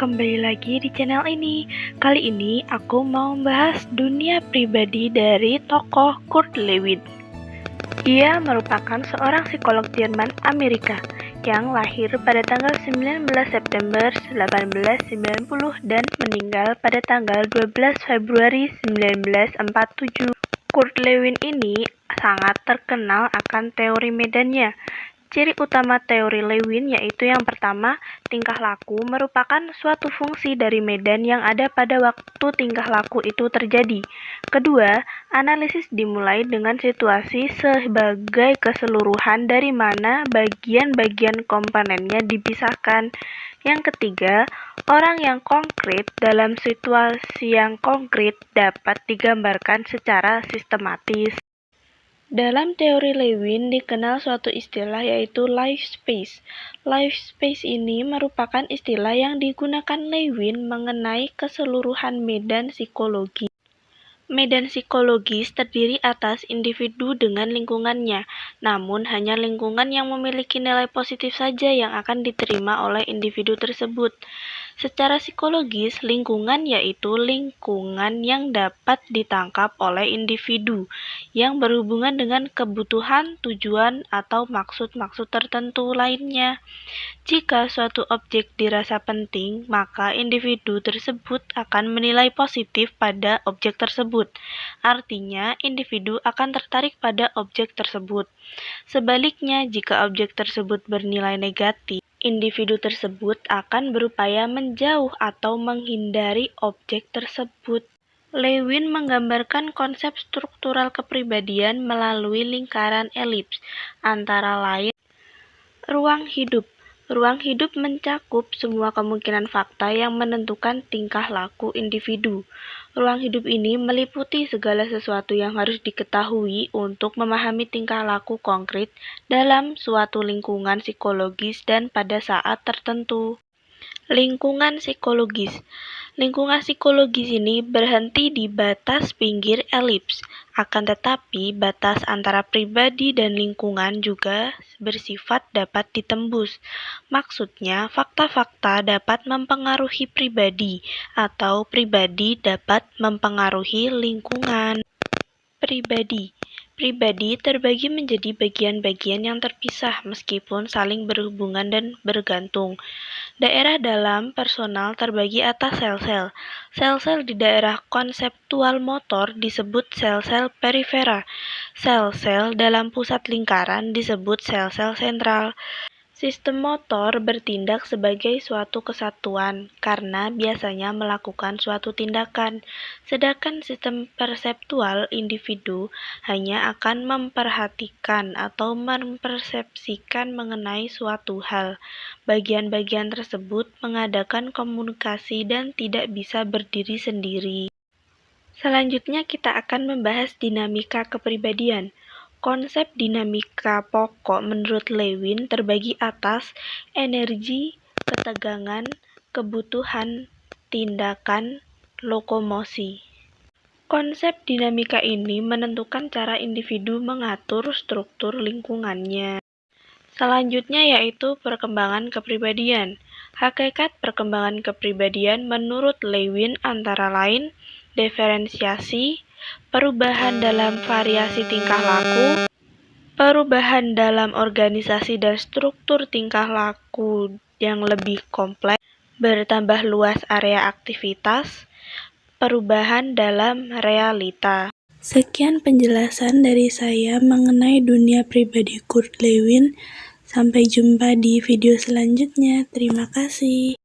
kembali lagi di channel ini. Kali ini aku mau membahas dunia pribadi dari tokoh Kurt Lewin. Ia merupakan seorang psikolog Jerman Amerika yang lahir pada tanggal 19 September 1890 dan meninggal pada tanggal 12 Februari 1947. Kurt Lewin ini sangat terkenal akan teori medannya. Ciri utama teori Lewin yaitu yang pertama, tingkah laku merupakan suatu fungsi dari medan yang ada pada waktu tingkah laku itu terjadi. Kedua, analisis dimulai dengan situasi sebagai keseluruhan dari mana bagian-bagian komponennya dipisahkan. Yang ketiga, orang yang konkret dalam situasi yang konkret dapat digambarkan secara sistematis. Dalam teori Lewin dikenal suatu istilah yaitu life space. Life space ini merupakan istilah yang digunakan Lewin mengenai keseluruhan medan psikologi. Medan psikologis terdiri atas individu dengan lingkungannya, namun hanya lingkungan yang memiliki nilai positif saja yang akan diterima oleh individu tersebut. Secara psikologis, lingkungan yaitu lingkungan yang dapat ditangkap oleh individu yang berhubungan dengan kebutuhan, tujuan, atau maksud-maksud tertentu lainnya. Jika suatu objek dirasa penting, maka individu tersebut akan menilai positif pada objek tersebut. Artinya, individu akan tertarik pada objek tersebut. Sebaliknya, jika objek tersebut bernilai negatif, individu tersebut akan berupaya menjauh atau menghindari objek tersebut. Lewin menggambarkan konsep struktural kepribadian melalui lingkaran elips, antara lain ruang hidup. Ruang hidup mencakup semua kemungkinan fakta yang menentukan tingkah laku individu. Ruang hidup ini meliputi segala sesuatu yang harus diketahui untuk memahami tingkah laku konkret dalam suatu lingkungan psikologis dan pada saat tertentu. Lingkungan psikologis. Lingkungan psikologis ini berhenti di batas pinggir elips, akan tetapi batas antara pribadi dan lingkungan juga bersifat dapat ditembus. Maksudnya, fakta-fakta dapat mempengaruhi pribadi, atau pribadi dapat mempengaruhi lingkungan. Pribadi terbagi menjadi bagian-bagian yang terpisah meskipun saling berhubungan dan bergantung. Daerah dalam personal terbagi atas sel-sel. Sel-sel di daerah konseptual motor disebut sel-sel perifera. Sel-sel dalam pusat lingkaran disebut sel-sel sentral. Sistem motor bertindak sebagai suatu kesatuan karena biasanya melakukan suatu tindakan, sedangkan sistem perseptual individu hanya akan memperhatikan atau mempersepsikan mengenai suatu hal. Bagian-bagian tersebut mengadakan komunikasi dan tidak bisa berdiri sendiri. Selanjutnya kita akan membahas dinamika kepribadian. Konsep dinamika pokok menurut Lewin terbagi atas energi, ketegangan, kebutuhan, tindakan, lokomosi. Konsep dinamika ini menentukan cara individu mengatur struktur lingkungannya. Selanjutnya yaitu perkembangan kepribadian. Hakikat perkembangan kepribadian menurut Lewin antara lain diferensiasi, perubahan dalam variasi tingkah laku, perubahan dalam organisasi dan struktur tingkah laku yang lebih kompleks, bertambah luas area aktivitas, perubahan dalam realita. Sekian penjelasan dari saya mengenai dunia pribadi Kurt Lewin. Sampai jumpa di video selanjutnya. Terima kasih.